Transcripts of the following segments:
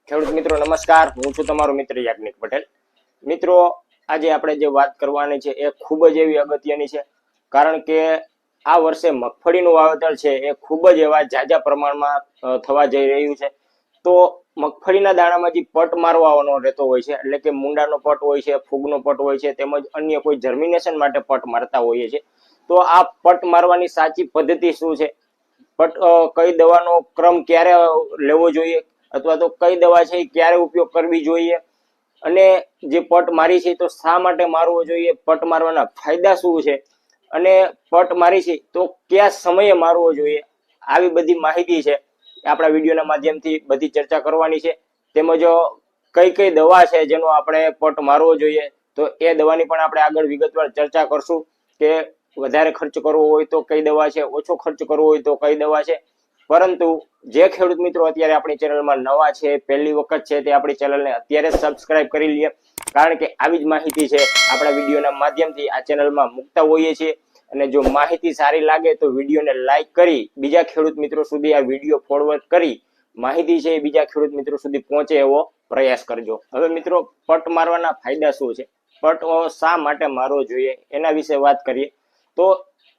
ખેડૂત મિત્રો નમસ્કાર, હું છું તમારો મિત્ર યાજ્ઞિક પટેલ। મિત્રો આજે આપણે જે વાત કરવાની છે એ ખૂબ જ એવી અગત્યની છે, કારણ કે આ વર્ષે મગફળીનું વાવેતર છે એ ખૂબ જ એવા ઝાઝા પ્રમાણમાં થવા જઈ રહ્યું છે। તો મગફળીના દાણામાં જે પટ મારવાનો રહેતો હોય છે, એટલે કે મુંડાનો પટ હોય છે, ફૂગનો પટ હોય છે, તેમજ અન્ય કોઈ જર્મિનેશન માટે પટ મારતા હોઈએ છે। તો આ પટ મારવાની સાચી પદ્ધતિ શું છે, પટ કઈ દવાનો ક્રમ ક્યારે લેવો જોઈએ, અથવા તો કઈ દવા છે ક્યારે ઉપયોગ કરવી જોઈએ, અને જે પટ મારી છે તો શા માટે મારવો જોઈએ, પટ મારવાના ફાયદા શું છે, અને પટ મારી છે તો કયા સમયે મારવો જોઈએ, આવી બધી માહિતી છે આપણા વિડીયોના માધ્યમથી બધી ચર્ચા કરવાની છે। તેમજ કઈ કઈ દવા છે જેનો આપણે પટ મારવો જોઈએ, તો એ દવાની પણ આપણે આગળ વિગતવાર ચર્ચા કરશું કે વધારે ખર્ચ કરવો હોય તો કઈ દવા છે, ઓછો ખર્ચ કરવો હોય તો કઈ દવા છે। પરંતુ જે ખેડૂત મિત્રો અત્યારે આપણી ચેનલમાં નવા છે, પહેલી વખત છે, તે આપણી ચેનલને અત્યારે સબસ્ક્રાઇબ કરી લે, કારણ કે આવી જ માહિતી છે આપણા વિડીયોના માધ્યમથી આ ચેનલમાં મૂકતા હોઈએ છીએ। અને જો માહિતી સારી લાગે તો વિડીયોને લાઈક કરી બીજા ખેડૂત મિત્રો સુધી આ વિડીયો ફોરવર્ડ કરી માહિતી છે એ બીજા ખેડૂત મિત્રો સુધી પહોંચે એવો પ્રયાસ કરજો। હવે મિત્રો, પટ મારવાના ફાયદા શું છે, પટ શા માટે મારવો જોઈએ એના વિશે વાત કરીએ તો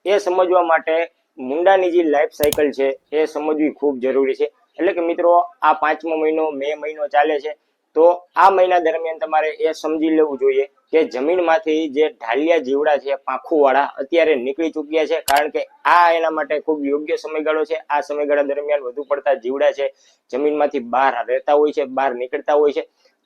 એ સમજવા માટે મુંડાની જે લાઈફ સાયકલ છે એ સમજવી ખૂબ જરૂરી છે। એટલે કે મિત્રો, આ 5મો મહિનો મે મહિનો ચાલે છે, તો આ મહિના દરમિયાન તમારે એ સમજી લેવું જોઈએ કે જમીનમાંથી જે ઢાલિયા જીવડા છે, પાંખુવાળા, અત્યારે નીકળી ચૂક્યા છે, કારણ કે આ એના માટે ખૂબ યોગ્ય સમયગાળો છે। આ સમયગાળા દરમિયાન વધુ પડતા જીવડા છે જમીનમાંથી બહાર રહેતા હોય છે, બહાર નીકળતા હોય છે।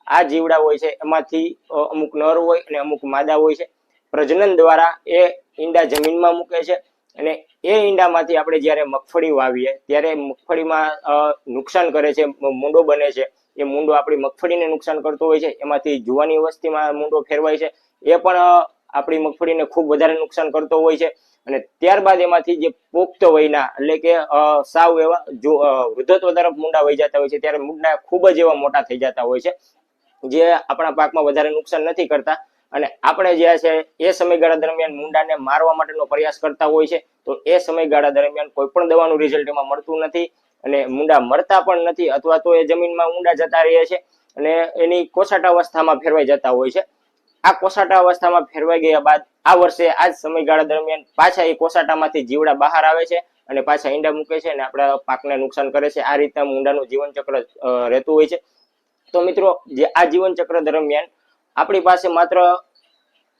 આ જીવડા હોય છે એમાંથી અમુક નર હોય અને અમુક માદા હોય છે। પ્રજનન દ્વારા એ ઈંડા જમીનમાં મૂકે છે, અને એ ઈંડામાંથી આપણે જ્યારે મગફળી વાવીએ ત્યારે મગફળીમાં નુકસાન કરે છે, મૂંડો બને છે। એ મૂંડો આપણી મગફળીને નુકસાન કરતો હોય છે, એમાંથી જુવાની અવસ્થામાં મૂંડો ફેરવાય છે, એ પણ આપણી મગફળીને ખૂબ વધારે નુકસાન કરતો હોય છે। અને ત્યારબાદ એમાંથી જે પુખ્ત વયના, એટલે કે સાવ એવા વૃદ્ધત્વ તરફ મૂંડા વહી જતા હોય છે, ત્યારે મૂંડા ખૂબ જ એવા મોટા થઈ જતા હોય છે, જે આપણા પાકમાં વધારે નુકસાન નથી કરતા। અને આપણે જે છે એ સમયગાળા દરમિયાન મૂંડાને મારવા માટેનો પ્રયાસ કરતા હોય છે, તો એ સમયગાળા દરમિયાન કોઈ પણ દવાનું રિઝલ્ટ એમાં મળતું નથી, અને મૂંડા મળતા પણ નથી, અથવા તો એ જમીનમાં ઊંડા જતા રહે છે અને એની કોસાટા અવસ્થામાં ફેરવાઈ જતા હોય છે। આ કોસાટા અવસ્થામાં ફેરવાઈ ગયા બાદ આ વર્ષે આ જ સમયગાળા દરમિયાન પાછા એ કોસાટામાંથી જીવડા બહાર આવે છે અને પાછા ઈંડા મૂકે છે અને આપણા પાકને નુકસાન કરે છે। આ રીતના મૂંડાનું જીવન ચક્ર રહેતું હોય છે। તો મિત્રો, જે આ જીવન ચક્ર દરમિયાન આપણી પાસે માત્ર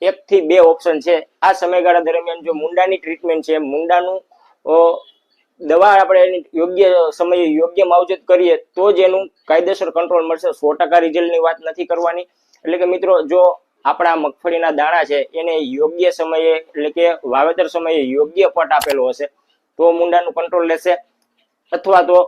1 થી 2 ઓપ્શન છે। આ સમયગાળા દરમિયાન જો મૂંડાની ટ્રીટમેન્ટ છે, મૂંડાનું દવા આપણે યોગ્ય સમયે યોગ્ય માવજત કરીએ તો જ એનું કાયદેસર કંટ્રોલ મળશે। 100% રિઝલ્ટની વાત નથી કરવાની। એટલે કે મિત્રો, જો આપણા મગફળીના દાણા છે એને યોગ્ય સમયે, એટલે કે વાવેતર સમયે યોગ્ય પટ આપેલો હશે તો મૂંડાનું કંટ્રોલ લેશે, અથવા તો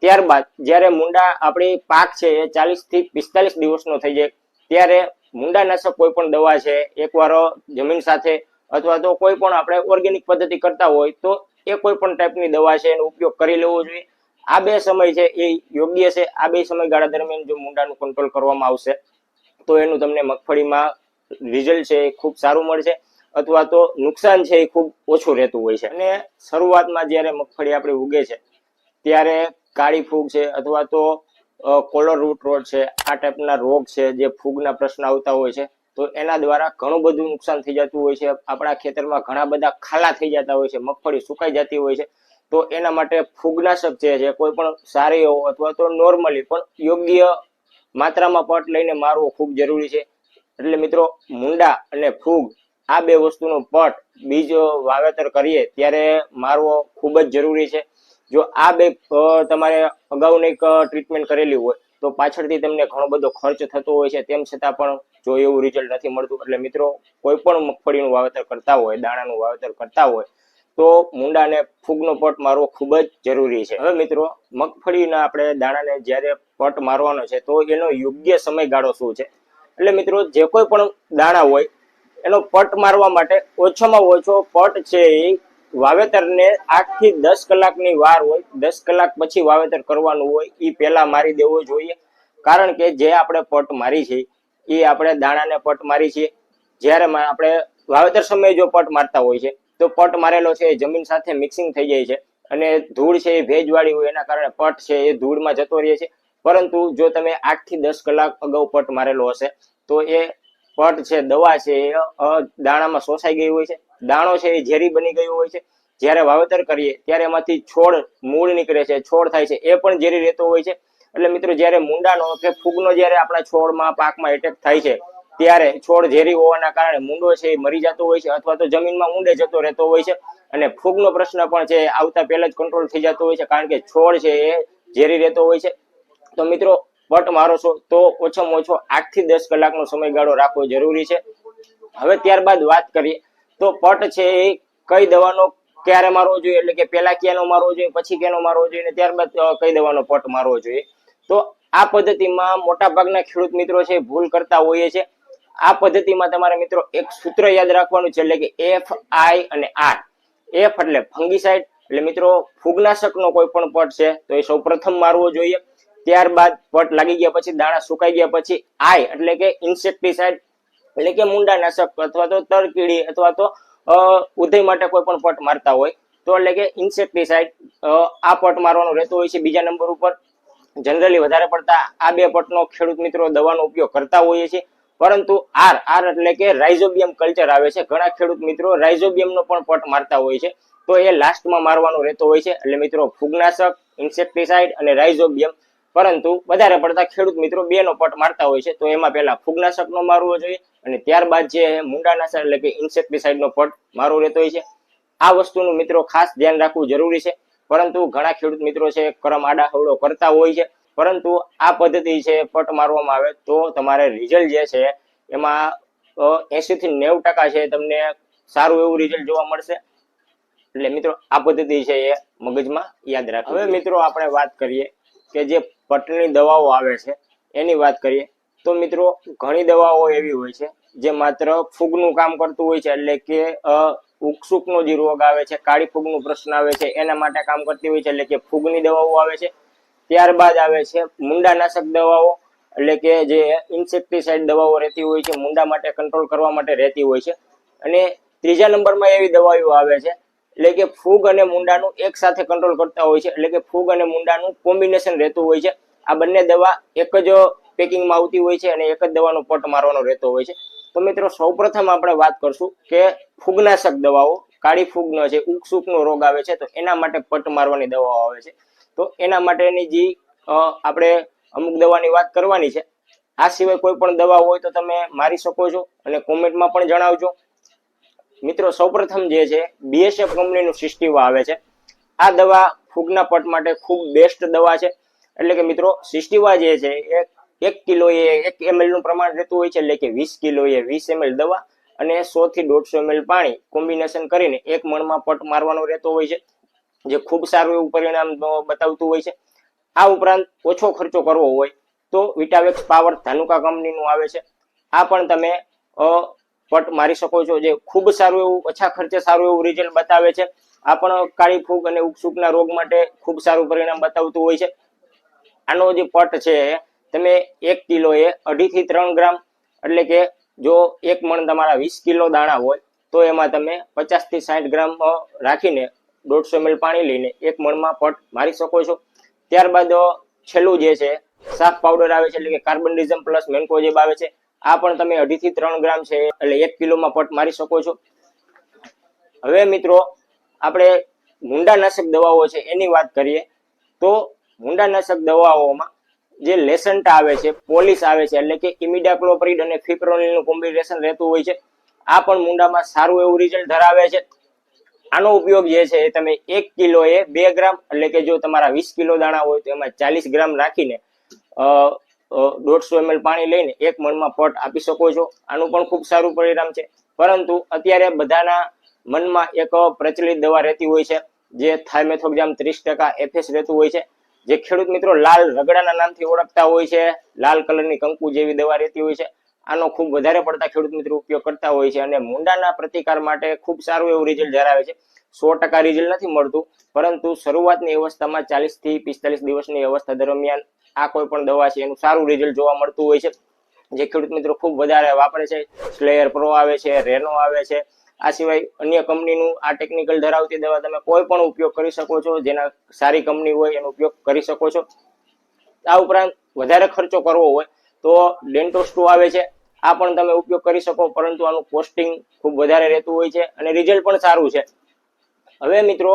ત્યારબાદ જ્યારે મૂંડા આપણી પાક છે એ 40 થી 45 દિવસનો થઈ જાય ત્યારે મૂંડાનાશક કોઈ પણ દવા છે એકવાર જમીન સાથે, અથવા તો કોઈ પણ આપણે ઓર્ગેનિક પદ્ધતિ કરતા હોય તો એ કોઈ પણ ટાઈપની દવા છે એનો ઉપયોગ કરી લેવો જોઈએ। આ 2 સમય છે એ યોગ્ય છે। આ 2 સમયગાળા દરમિયાન જો મૂંડાનું કંટ્રોલ કરવામાં આવશે તો એનું તમને મગફળીમાં રિઝલ્ટ છે એ ખૂબ સારું મળશે, અથવા તો નુકસાન છે એ ખૂબ ઓછું રહેતું હોય છે। અને શરૂઆતમાં જ્યારે મગફળી આપણી ઉગે છે ત્યારે કાળી ફૂગ છે, અથવા તો કોલર રૂટ રોગ છે, આ ટાઈપના રોગ છે, જે ફૂગના પ્રશ્ન આવતા હોય છે, તો એના દ્વારા ઘણું બધું નુકસાન થઈ જતું હોય છે। આપણા ખેતરમાં ઘણા બધા ખાલા થઈ જતા હોય છે, મગફળી સુકાઈ જતી હોય છે, તો એના માટે ફૂગનાશક છે કોઈ પણ સારી એવો અથવા તો નોર્મલી પણ યોગ્ય માત્રામાં પટ લઈને મારવો ખૂબ જરૂરી છે। એટલે મિત્રો, મૂંડા અને ફૂગ આ 2 વસ્તુનો પટ બીજ વાવેતર કરીએ ત્યારે મારવો ખૂબ જ જરૂરી છે। જો આ 2 તમારે અગાઉની ટ્રીટમેન્ટ કરેલી હોય તો પાછળથી તમને ઘણો બધો ખર્ચ થતો હોય છે, તેમ છતાં પણ જો એવું રિઝલ્ટ નથી મળતું। એટલે મિત્રો, કોઈ પણ મગફળીનું વાવેતર કરતા હોય, દાણાનું વાવેતર કરતા હોય તો મૂંડાને ફૂગનો પટ મારવો ખૂબ જ જરૂરી છે। હવે મિત્રો, મગફળીના આપણે દાણાને જ્યારે પટ મારવાનો છે તો એનો યોગ્ય સમયગાળો શું છે? એટલે મિત્રો, જે કોઈ પણ દાણા હોય એનો પટ મારવા માટે ઓછામાં ઓછો પટ છે એ વાવેતરને 8 થી 10 કલાકની વાર હોય, 10 કલાક પછી વાવેતર કરવાનું હોય, એ પહેલા મારી દેવો જોઈએ। કારણ કે જે આપણે પટ મારી છે એ આપણે દાણાને પટ મારી છે, જ્યારે આપણે વાવેતર સમયે જો પટ મારતા હોય છે તો પટ મારેલો છે એ જમીન સાથે મિક્સિંગ થઈ જાય છે, અને ધૂળ છે એ ભેજવાળી હોય એના કારણે પટ છે એ ધૂળમાં જતો રહે છે, પરંતુ જો તમે 8 થી 10 કલાક અગાઉ પટ મારેલો હશે તો એ પટ છે, દવા છે, એ દાણામાં શોષાઈ ગઈ હોય છે, દાણો છે એ ઝેરી બની ગયો હોય છે. જ્યારે વાવેતર કરીએ ત્યારે એમાંથી છોડ મૂળ નીકળે છે, છોડ થાય છે, એ પણ ઝેરી રહેતો હોય છે. એટલે મિત્રો જ્યારે મૂંડાનો કે ફૂગનો જ્યારે આપણા છોડમાં પાકમાં એટેક થાય છે ત્યારે છોડ ઝેરી હોવાના કારણે મૂંડો છે એ મરી જતો હોય છે અથવા તો જમીનમાં ઊંડે જતો રહેતો હોય છે. અને ફૂગનો પ્રશ્ન પણ છે આવતા પહેલા જ કંટ્રોલ થઈ જતો હોય છે, કારણ કે છોડ છે એ ઝેરી રહેતો હોય છે. તો મિત્રો પટ મારો છો તો ઓછામાં ઓછો 8 થી 10 કલાકનો સમયગાળો રાખવો જરૂરી છે. હવે ત્યારબાદ વાત કરીએ તો પટ છે એ કઈ દવાનો ક્યારે મારવો જોઈએ, એટલે કે પેલા ક્યાંનો મારવો જોઈએ, પછી ક્યાંનો મારવો જોઈએ, અને ત્યારબાદ કઈ દવાનો પટ મારવો જોઈએ. તો આ પદ્ધતિમાં મોટા ભાગના ખેડૂત મિત્રો છે ભૂલ કરતા હોઈએ છે. આ પદ્ધતિમાં તમારે મિત્રો એક સૂત્ર યાદ રાખવાનું છે, એટલે કે એફ, આઈ અને આર. એફ એટલે ફંગીસાઇડ, એટલે મિત્રો ફૂગનાશકનો કોઈ પણ પટ છે તો એ સૌપ્રથમ મારવો જોઈએ. ત્યારબાદ પટ લાગી ગયા પછી, દાણા સુકાઈ ગયા પછી આઈ એટલે કે ઇન્સેક્ટિસાઇડ, એટલે કે મૂંડાનાશક અથવા તો તરકીડી અથવા તો ઉધઈ માટે કોઈ પણ પટ મારતા હોય તો એટલે કે ઇન્સેક્ટિસાઇડ આ પટ મારવાનો રહેતો હોય છે. બીજા નંબર ઉપર જનરલી વધારે પડતા આ બે પટનો ખેડૂત મિત્રો દવાનો ઉપયોગ કરતા હોઈએ છે. પરંતુ આર એટલે કે રાઇઝોબિયમ કલ્ચર આવે છે. ઘણા ખેડૂત મિત્રો રાઇઝોબિયમનો પણ પટ મારતા હોય છે તો એ લાસ્ટમાં મારવાનો રહેતો હોય છે. એટલે મિત્રો ફૂગનાશક, ઇન્સેક્ટિસાઇડ અને રાઇઝોબિયમ, પરંતુ વધારે પડતા ખેડૂત મિત્રો બે નો પટ મારતા હોય છે તો એમાં પહેલા ફૂગનાશકનો મારવો જોઈએ અને ત્યારબાદ જે મૂંડાનાશક એટલે કે ઇન્સેક્ટિસાઇડનો પટ મારવો રહેતો હોય છે. આ વસ્તુનું મિત્રો ખાસ ધ્યાન રાખવું જરૂરી છે. પરંતુ ઘણા ખેડૂત મિત્રો છે કરમ આડા હવળો કરતા હોય છે. પરંતુ આ પદ્ધતિ છે પટ મારવામાં આવે તો તમારે રિઝલ્ટ જે છે એમાં 80 થી 90% છે તમને સારું એવું રિઝલ્ટ જોવા મળશે. એટલે મિત્રો આ પદ્ધતિ છે એ મગજમાં યાદ રાખો. હવે મિત્રો આપણે વાત કરીએ કે જે પટની દવાઓ આવે છે એની વાત કરીએ તો મિત્રો ઘણી દવાઓ એવી હોય છે જે માત્ર ફૂગનું કામ કરતું હોય છે, એટલે કે ઉકસુકનો જે રોગ આવે છે, કાળી ફૂગનો પ્રશ્ન આવે છે એના માટે કામ કરતી હોય છે, એટલે કે ફૂગની દવાઓ આવે છે. ત્યારબાદ આવે છે મૂંડાનાશક દવાઓ, એટલે કે જે ઇન્સેક્ટિસાઇડ દવાઓ રહેતી હોય છે, મૂંડા માટે કંટ્રોલ કરવા માટે રહેતી હોય છે. અને ત્રીજા નંબરમાં એવી દવાઓ આવે છે એટલે કે ફૂગ અને મૂંડાનું એક સાથે કંટ્રોલ કરતા હોય છે, એટલે કે ફૂગ અને મૂંડાનું કોમ્બિનેશન રહેતું હોય છે. આ બંને દવા એક જ પેકિંગમાં આવતી હોય છે અને એક જ દવાનો પટ મારવાનો રહેતો હોય છે. તો મિત્રો સૌપ્રથમ આપણે વાત કરશું કે ફૂગનાશક દવાઓ, કાળી ફૂગનો છે, ઉકસુકનો રોગ આવે છે તો એના માટે પટ મારવાની દવાઓ આવે છે. તો એના માટેની જે આપણે અમુક દવાની વાત કરવાની છે. આ સિવાય કોઈ પણ દવા હોય તો તમે મારી શકો છો અને કોમેન્ટમાં પણ જણાવજો. મિત્રો સૌપ્રથમ જે છે BSF કંપનીનું સિસ્ટીવા આવે છે. આ દવા ફૂગના પટ માટે ખૂબ બેસ્ટ દવા છે. એટલે કે મિત્રો સિસ્ટીવા જે છે એ 1 કિલોએ 1 ml નું પ્રમાણ રહેતું હોય છે, એટલે કે 20 કિલોએ 20 ml દવા અને 100 થી 150 ml પાણી કોમ્બિનેશન કરીને 1 મણમાં પટ મારવાનો રહેતો હોય છે, જે ખૂબ સારું એવું પરિણામ બતાવતું હોય છે. આ ઉપરાંત ઓછો ખર્ચો કરવો હોય તો વિટાવેક્સ પાવર ધાનુકા કંપનીનું આવે છે. આ પણ તમે પટ મારી શકો છો, જે ખૂબ સારું એવું ઓછા ખર્ચે સારું એવું રિઝલ્ટ બતાવે છે. આ પણ કાળી ફૂગ અને ઉકસુકના રોગ માટે ખૂબ સારું પરિણામ બતાવતું હોય છે. આનો જે પટ છે તમે 1 કિલોએ 2.5 થી 3 ગ્રામ, એટલે કે જો 1 મણ તમારા 20 કિલો દાણા હોય તો એમાં તમે 50 થી 60 ગ્રામ રાખીને 150 ml પાણી લઈને 1 મણમાં પટ મારી શકો છો. ત્યારબાદ છેલ્લું જે છે સાફ પાવડર આવે છે, એટલે કે કાર્બનડિઝમ પ્લસ મેન્કોજેબ આવે છે. આ પણ તમે 2.5 થી 3 ગ્રામ છે એટલે 1 કિલોમાં પટ મારી શકો છો. હવે મિત્રો આપણે મૂંડાનાશક દવાઓ છે એની વાત કરીએ તો મૂંડાનાશક દવાઓમાં જે લેસન્ટા આવે છે, પોલિસ આવે છે, એટલે કે ઇમિડાક્લોપ્રિડ અને ફિપ્રોનિલનું કોમ્બિનેશન રહેતું હોય છે. આ પણ મૂંડામાં સારું એવું રિઝલ્ટ ધરાવે છે. આનો ઉપયોગ જે છે એ તમે 1 કિલોએ 2 ગ્રામ, એટલે કે જો તમારા 20 કિલો દાણા હોય તો એમાં 40 ગ્રામ રાખીને 150 ml પાણી લઈને 1 મણમાં પટ આપી શકો છો. આનું પણ ખૂબ સારું પરિણામ છે. પરંતુ અત્યારે બધાના મનમાં એક પ્રચલિત દવા રહેતી હોય છે જે થાઇમેથોક્સામ 30% FS રહેતું હોય છે, જે ખેડૂત મિત્રો લાલ રગડાના નામથી ઓળખતા હોય છે. લાલ કલરની કંકુ જેવી દવા રહેતી હોય છે. આનો ખૂબ વધારે પડતા ખેડૂત મિત્રો ઉપયોગ કરતા હોય છે અને મૂંડાના પ્રતિકાર માટે ખૂબ સારું એવું રિઝલ્ટ ધરાવે છે. 100% રિઝલ્ટ નથી મળતું, પરંતુ શરૂઆતની અવસ્થામાં 40 થી 45 દિવસની અવસ્થા દરમિયાન આ કોઈ પણ દવા છે એનું સારું રિઝલ્ટ જોવા મળતું હોય છે, જે ખેડૂત મિત્રો ખૂબ વધારે વાપરે છે. સ્લેયર પ્રો આવે છે, રેનો આવે છે. આ સિવાય અન્ય કંપનીનું આ ટેકનિકલ ધરાવતી દવા તમે કોઈ પણ ઉપયોગ કરી શકો છો, જેના સારી કંપની હોય એનો ઉપયોગ કરી શકો છો. આ ઉપરાંત વધારે ખર્ચો કરવો હોય તો ડેન્ટોસ 2 આવે છે, આ પણ તમે ઉપયોગ કરી શકો, પરંતુ આનું કોસ્ટિંગ ખૂબ વધારે રહેતું હોય છે અને રિઝલ્ટ પણ સારું છે. હવે મિત્રો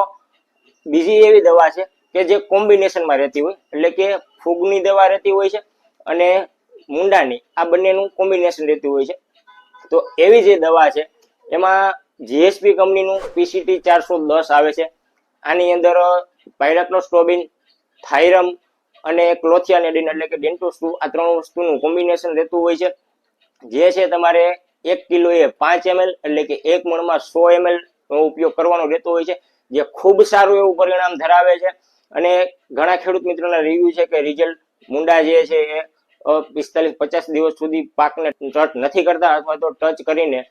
બીજી એવી દવા છે કે જે કોમ્બિનેશનમાં રહેતી હોય, એટલે કે ફૂગની દવા રહેતી હોય છે અને મુંડાની, આ બંનેનું કોમ્બિનેશન રહેતું હોય છે. તો એવી જે દવા છે એમાં જીએસપી કંપનીનું પીસીટી 410 આવે છે. આની અંદર પાયરાક્લોસ્ટ્રોબિન, થાઇરમ અને ક્લોથિયાનેડિન એટલે કે ડેન્ટોસ 2 આ ત્રણ વસ્તુનું કોમ્બિનેશન રહેતું હોય છે. જે છે તમારે 1 કિલોએ 5 ml એટલે કે 1 મણમાં 100 ml નો ઉપયોગ કરવાનો રહેતો હોય છે, જે ખૂબ સારું એવું પરિણામ ધરાવે છે. અને ઘણા ખેડૂત મિત્રોના રિવ્યુ છે કે રિઝલ્ટ મુંડા જે છે એ 45-50 દિવસ સુધી પાકને ટચ નથી કરતા અથવા તો ટચ કરીને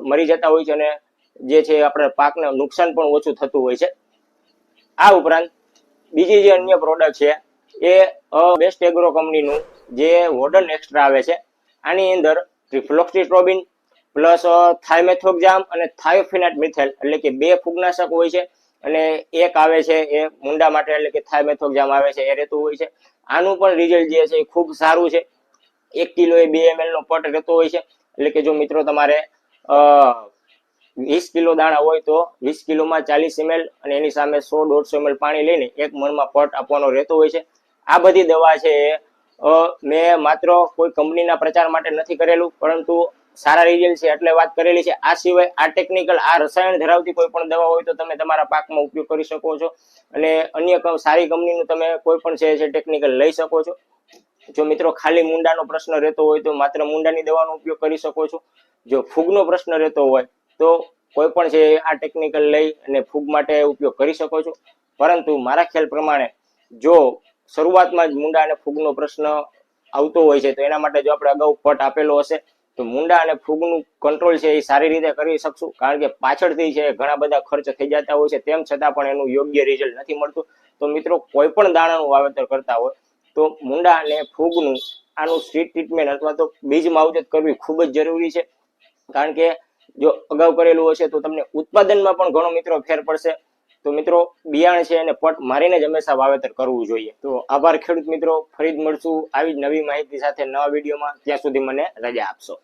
મરી જતા હોય છે અને જે છે આપણે પાકને નુકસાન પણ ઓછું થતું હોય છે. આ ઉપરાંત બીજી જે અન્ય પ્રોડક્ટ છે એ બેસ્ટ એગ્રો કંપનીનું જે વોર્ડન એક્સ્ટ્રા આવે છે. આની અંદર ટ્રિફ્લોક્સિસ્ટ્રોબિન પ્લસ થાઇમેથોક્ઝામ અને થાયોફિનાટ મિથેલ એટલે કે 2 ફૂગનાશક હોય છે અને એક આવે છે એ મુંડા માટે એટલે કે થાઇમેથોક્ઝામ આવે છે એ રહેતું હોય છે. આનું પણ રિઝલ્ટ જે છે એ ખૂબ સારું છે. 1 કિલોએ 2 ml નો પટ રહેતો હોય છે, એટલે કે જો મિત્રો તમારે 20 કિલો દાણા હોય તો 20 કિલોમાં 40 ml અને એની સામે 100-150 ml પાણી લઈને 1 મણમાં પટ આપવાનો રહેતો હોય છે. આ બધી દવા છે મેં માત્ર કોઈ કંપનીના પ્રચાર માટે નથી કરેલું, પરંતુ સારા રિઝલ્ટ છે એટલે વાત કરેલી છે. આ સિવાય આ ટેકનિકલ, આ રસાયણ ધરાવતી કોઈ પણ દવા હોય તો તમે તમારા પાકમાં ઉપયોગ કરી શકો છો અને અન્ય સારી કંપનીનું તમે કોઈ પણ છે ટેકનિકલ લઈ શકો છો. જો મિત્રો ખાલી મુંડાનો પ્રશ્ન રહેતો હોય તો માત્ર મુંડાની દવાનો ઉપયોગ કરી શકો છો. જો ફૂગનો પ્રશ્ન રહેતો હોય તો કોઈ પણ છે આ ટેકનિકલ લઈ અને ફૂગ માટે ઉપયોગ કરી શકો છો. પરંતુ મારા ખ્યાલ પ્રમાણે જો શરૂઆતમાં જ મુંડા અને ફૂગનો પ્રશ્ન આવતો હોય છે તો એના માટે જો આપણે અગાઉ પટ આપેલો હશે તો મુંડા અને ફૂગનું કંટ્રોલ છે એ સારી રીતે કરી શકશું. કારણ કે પાછળથી છે ઘણા બધા ખર્ચ થઈ જતા હોય છે, તેમ છતાં પણ એનું યોગ્ય રિઝલ્ટ નથી મળતું. તો મિત્રો કોઈ પણ દાણાનું વાવેતર કરતા હોય તો મુંડા અને ફૂગનું આનું સીડ ટ્રીટમેન્ટ અથવા તો બીજ માવજત કરવી ખૂબ જ જરૂરી છે. કારણ કે જો અગાઉ કરેલું હશે તો તમને ઉત્પાદનમાં પણ ઘણો મિત્રો ફેર પડશે. તો મિત્રો બિયાણ છે અને પટ મારીને જ હંમેશા વાવેતર કરવું જોઈએ. તો આભાર ખેડૂત મિત્રો, ફરી જ મળશું આવી જ નવી માહિતી સાથે નવા વિડીયોમાં. ત્યાં સુધી મને રજા આપશો.